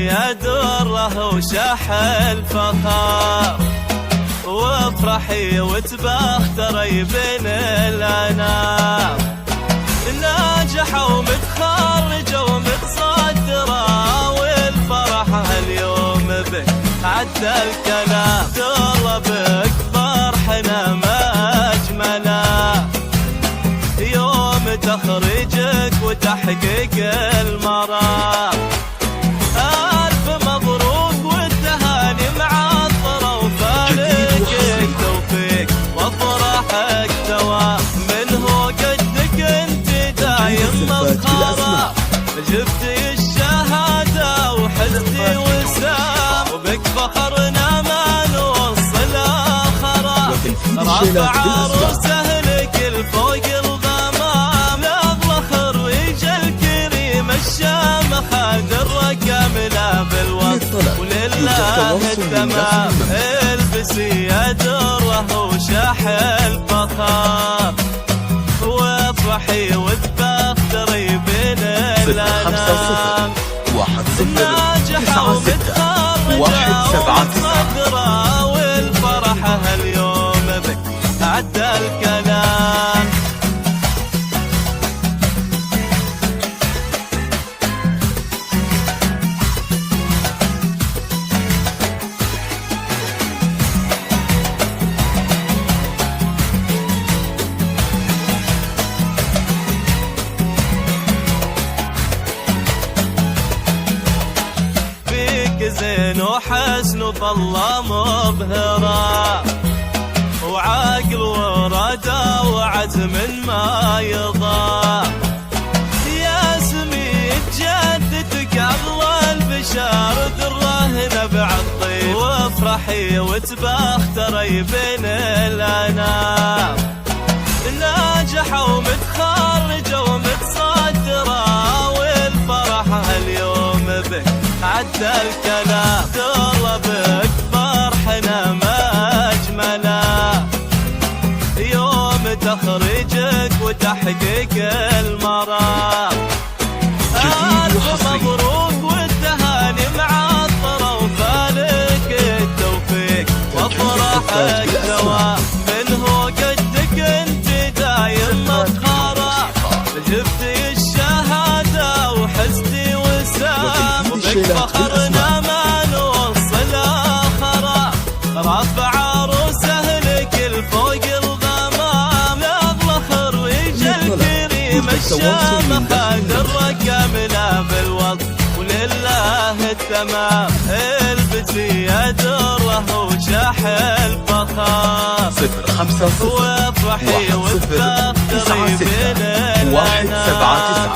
يا دره وشاح الفخار، وافرحي وتبختري بين الانام. ناجحة ومتخرجة ومتصدرة، والفرح هاليوم بك عدى الكلام. طلبك فرحنا ما أجمله، يوم تخرجك وتحقيق المرام. ألف مبروك والتهاني معطرة، وفالك التوفيق وافرحك دوام. من هو قدك انت دايم مفخرة، جبتي الشهادة وحزتي وسام، وبك فخرنا ما نوصل آخره. رفع عروسه لك الفوق الغمام، يلا خريج الكريم الشام، خاد الرقم لا بالوقت ولله التمام. البسي يا دره وشاح الفخار، وافرحي وتبختري بين الانام. ناجحة ومتخرجة ومتصدرة، والفرح هاليوم بك عدى الكلام. زين وحسن وظل مبهرة، وعقل ورده وعزم ما يضاع. يا سميت جدتك اغلى البشار، دره نبع الطيب، وافرحي وتبختري بين الانام. ناجحة ومتخرجة ومتصدرة، والفرح هاليوم بك عدى الكلام. طلبك فرحنا ما أجمله، يوم تخرجك وتحقيق المرام. ألف مبروك والتهاني معطرة، وفالك التوفيق وافرحك دوام. من هو قدك انت دايم مفخرة، جبتي الشهادة وحزتي وسام، وبك فخرنا ما نوصل آخره. رفع عروسه لك الفوق الغمام، يلا خريج الكريم الشام، خاد الرقم لا بالوقت ولله التمام. البسي يا دره وشاح الفخار، 050 وافرحي وتبختري بين الانام.